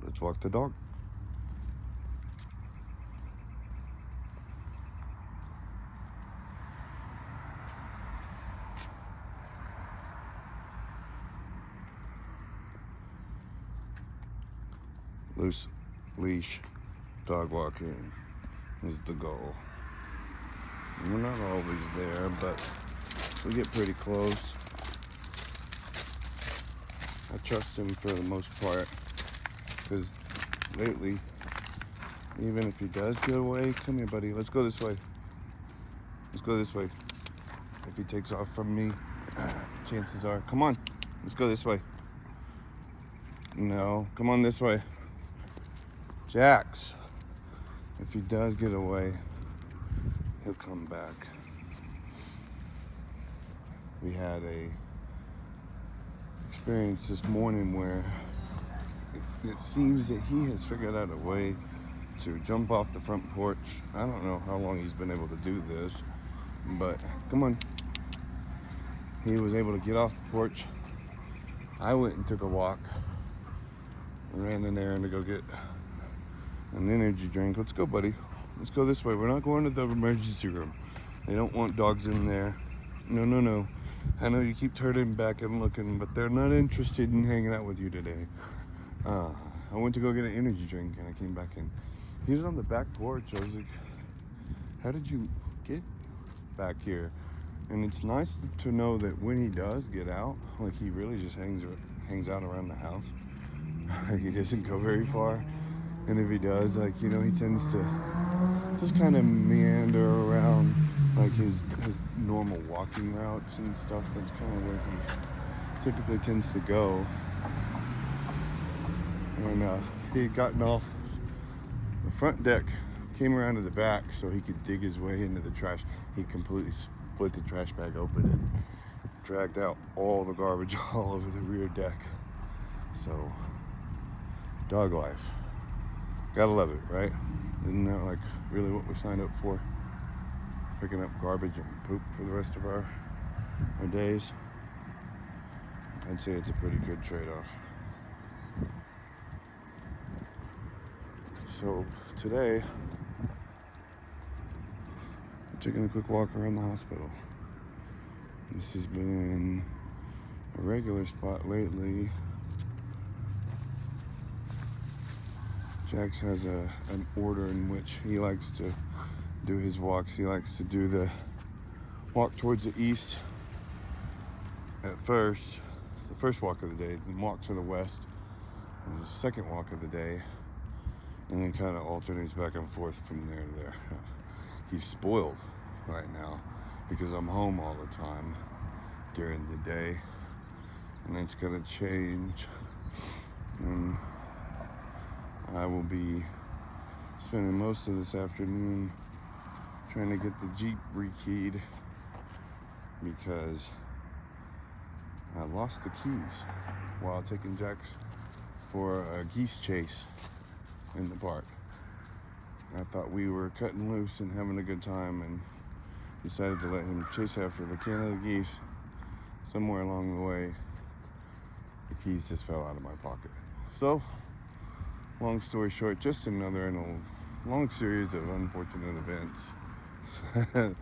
let's walk the dog. Loose leash dog walking is the goal. We're not always there, but we get pretty close. I trust him for the most part, because lately, even if he does get away, come here, buddy, let's go this way. Let's go this way. If he takes off from me, chances are, come on, let's go this way. No, come on this way. Jax, if he does get away, he'll come back. We had a experience this morning where it seems that he has figured out a way to jump off the front porch. I don't know how long he's been able to do this, but come on. He was able to get off the porch. I went and took a walk. Ran in there to go get an energy drink. Let's go, buddy. Let's go this way. We're not going to the emergency room. They don't want dogs in there. No. I know you keep turning back and looking, but they're not interested in hanging out with you today. I went to go get an energy drink and I came back in. He was on the back porch. I was like, how did you get back here? And it's nice to know that when he does get out, like he really just hangs out around the house. He doesn't go very far. And if he does, like, he tends to just kind of meander around like his normal walking routes and stuff. That's kind of where he typically tends to go. And he had gotten off the front deck, came around to the back so he could dig his way into the trash. He completely split the trash bag open and dragged out all the garbage all over the rear deck. So, dog life. Gotta love it, right? Isn't that like really what we signed up for? Picking up garbage and poop for the rest of our days? I'd say it's a pretty good trade-off. So today, I'm taking a quick walk around the hospital. This has been a regular spot lately. Jax has an order in which he likes to do his walks. He likes to do the walk towards the east at first, the first walk of the day, then walk to the west, and the second walk of the day, and then kind of alternates back and forth from there to there. He's spoiled right now because I'm home all the time during the day, and it's gonna change. And I will be spending most of this afternoon trying to get the Jeep rekeyed because I lost the keys while taking Jax for a geese chase in the park. I thought we were cutting loose and having a good time and decided to let him chase after the Canada geese. Somewhere along the way, the keys just fell out of my pocket. So, long story short, just another in a long series of unfortunate events that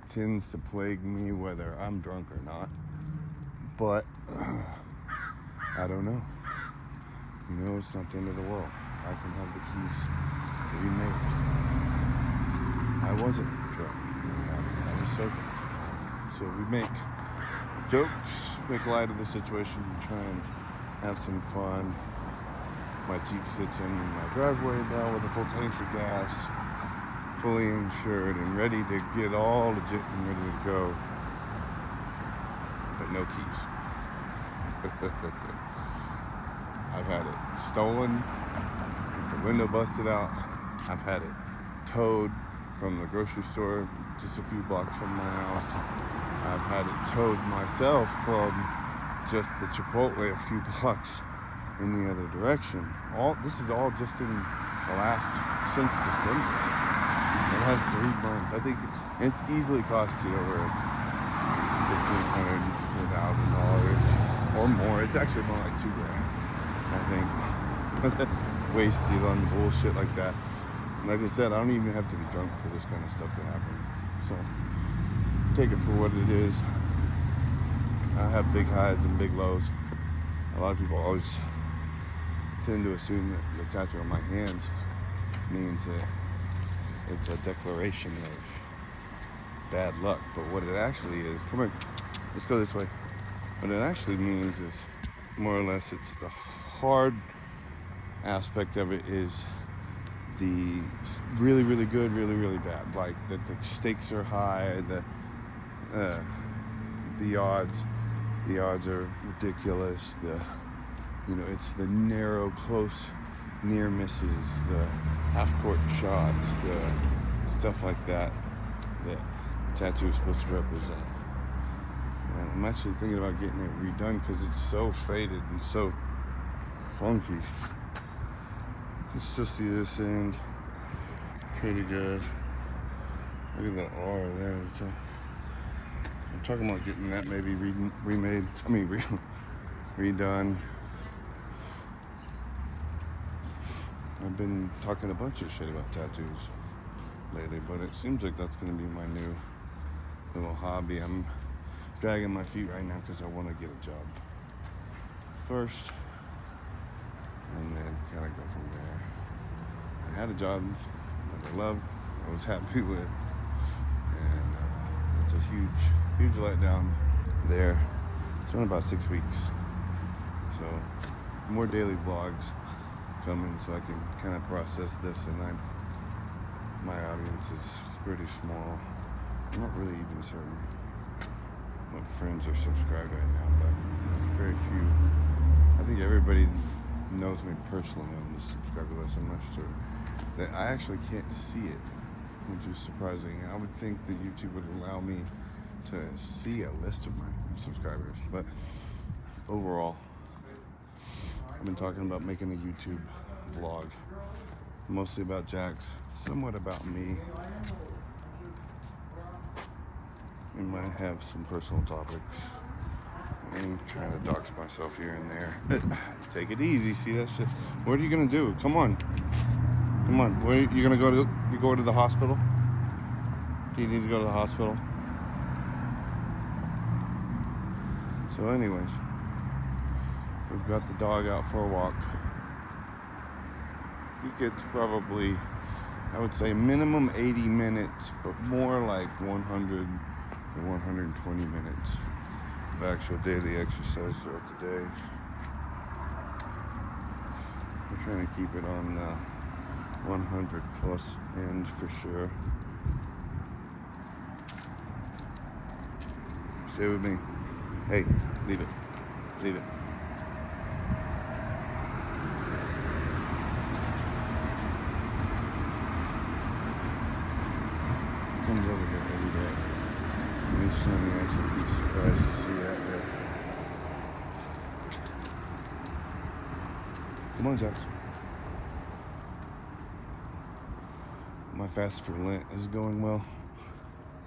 tends to plague me whether I'm drunk or not. But I don't know. It's not the end of the world. I can have the keys remade. I wasn't drunk. I was sober. So we make jokes, make light of the situation, try and have some fun. My Jeep sits in my driveway now with a full tank of gas, fully insured and ready to get all legit and ready to go. But no keys. I've had it stolen, the window busted out. I've had it towed from the grocery store just a few blocks from my house. I've had it towed myself from just the Chipotle a few blocks in the other direction. This is all just in the since December. The last 3 months. I think it's easily cost you over $1,500 to $1,000 or more. It's actually more like $2,000, I think. wasted on bullshit like that. Like I said, I don't even have to be drunk for this kind of stuff to happen. So take it for what it is. I have big highs and big lows. A lot of people always tend to assume that the tattoo on my hands means that it's a declaration of bad luck. But what it actually is, come on, let's go this way. What it actually means is more or less it's the hard aspect of it is the really, really good, really, really bad. Like that the stakes are high, the odds are ridiculous. It's the narrow, close, near misses, the half-court shots, the stuff like that tattoo is supposed to represent. And I'm actually thinking about getting it redone because it's so faded and so funky. You can still see this end pretty good. Look at the R there. I'm talking about getting that maybe redone. I've been talking a bunch of shit about tattoos lately, but it seems like that's going to be my new little hobby. I'm dragging my feet right now because I want to get a job first and then kind of go from there. I had a job that I loved, I was happy with, and it's a huge letdown there. It's been about 6 weeks, so more daily vlogs coming so I can kind of process this. And my audience is pretty small. I'm not really even certain what friends are subscribed right now, but there's very few. I think everybody knows me personally on the subscriber list. I'm not sure that I actually can't see it, which is surprising. I would think that YouTube would allow me to see a list of my subscribers, but overall, I've been talking about making a YouTube vlog, mostly about Jax, somewhat about me. We might have some personal topics and kind of dox myself here and there. Take it easy, see that shit? What are you gonna do? Come on. Where you gonna go to? You go to the hospital? Do you need to go to the hospital? So anyways, we've got the dog out for a walk. He gets probably, I would say minimum 80 minutes, but more like 100 to 120 minutes of actual daily exercise throughout the day. We're trying to keep it on 100 plus end for sure. Stay with me. Hey, leave it. Leave it. He comes over here every day. And this time you actually be surprised to see that there. Come on, Jackson. My fast for Lent is going well,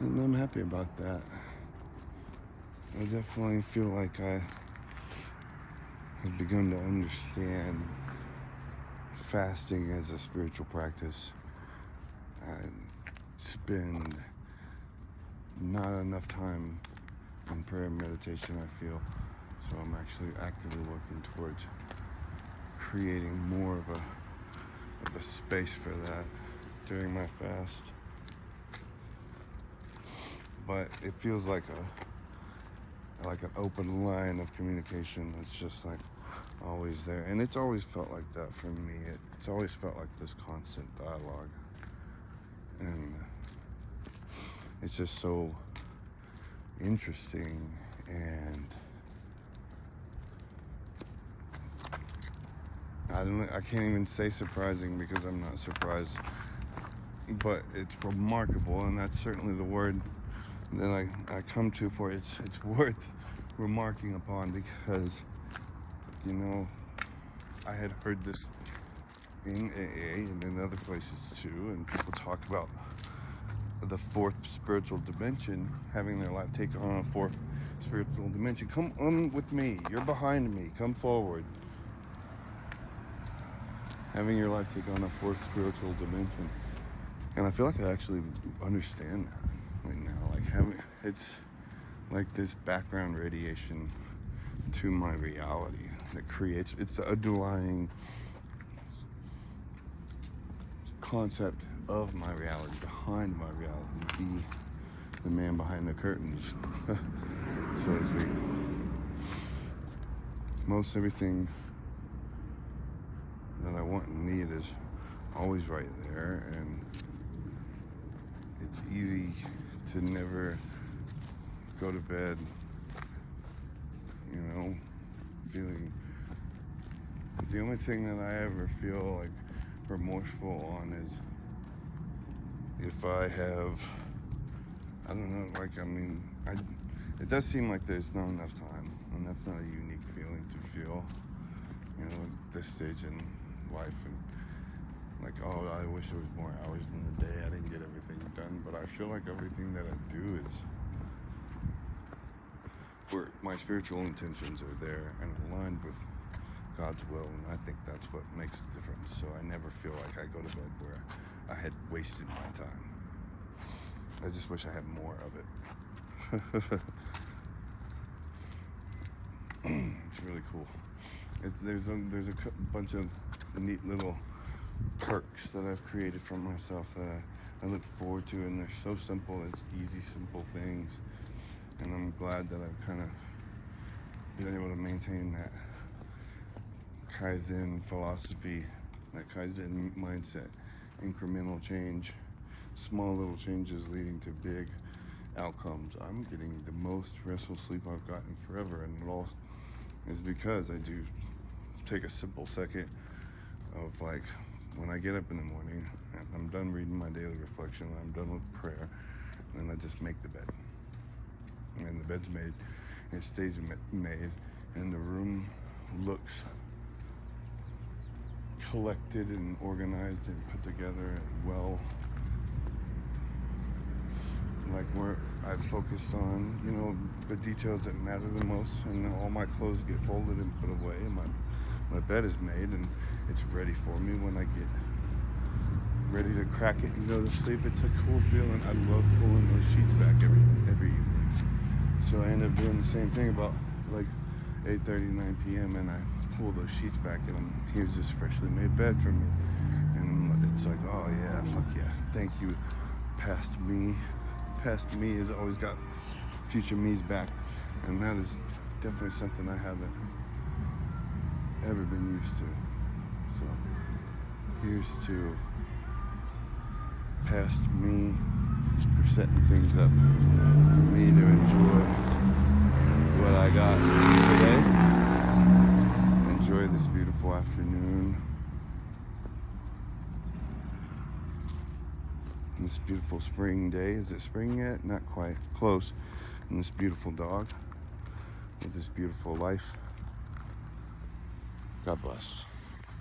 and I'm happy about that. I definitely feel like I have begun to understand fasting as a spiritual practice. I spend not enough time in prayer and meditation, I feel, so I'm actually actively working towards creating more of a space for that during my fast. But it feels like an open line of communication that's just like always there, and it's always felt like that for me. It's always felt like this constant dialogue, and it's just so interesting. And I can't even say surprising because I'm not surprised, but it's remarkable, and that's certainly the word that I come to for it. It's worth remarking upon, because I had heard this in AA and in other places too, and people talk about the fourth spiritual dimension, having their life take on a fourth spiritual dimension. Come on with me, you're behind me, come forward. having your life take on a fourth spiritual dimension. And I feel like I actually understand that right now. Like having, it's like this background radiation to my reality that creates, it's the underlying concept of my reality, behind my reality, the man behind the curtains, so to speak. Most everything that I want and need is always right there, and it's easy to never go to bed, you know, feeling. The only thing that I ever feel like remorseful on is if I have, I don't know, like, I mean, it does seem like there's not enough time, and that's not a unique feeling to feel, you know, at this stage in life, and like, oh, I wish there was more hours in the day, I didn't get everything done, but I feel like everything that I do is where my spiritual intentions are there and aligned with God's will, and I think that's what makes the difference. So I never feel like I go to bed where I had wasted my time. I just wish I had more of it. It's really cool. There's a bunch of neat little perks that I've created for myself that I look forward to, and they're so simple. It's easy, simple things, and I'm glad that I've kind of been able to maintain that Kaizen philosophy, that Kaizen mindset, incremental change, small little changes leading to big outcomes. I'm getting the most restful sleep I've gotten forever, and it all is because I do take a simple second of, like, when I get up in the morning, I'm done reading my daily reflection, I'm done with prayer, and I just make the bed. And the bed's made, it stays made, and the room looks collected and organized and put together and well, like where I've focused on, you know, the details that matter the most, and all my clothes get folded and put away, and my bed is made, and it's ready for me when I get ready to crack it and go to sleep. It's a cool feeling. I love pulling those sheets back every evening. So I end up doing the same thing about like 8:30, 9 p.m. and I pull those sheets back, and here's this freshly made bed for me. And it's like, oh yeah, fuck yeah, thank you, past me. Past me has always got future me's back, and that is definitely something I haven't ever been used to. So here's to past me for setting things up for me to enjoy what I got today. Enjoy this beautiful afternoon, this beautiful spring day. Is it spring yet? Not quite. Close. And this beautiful dog with this beautiful life. God bless.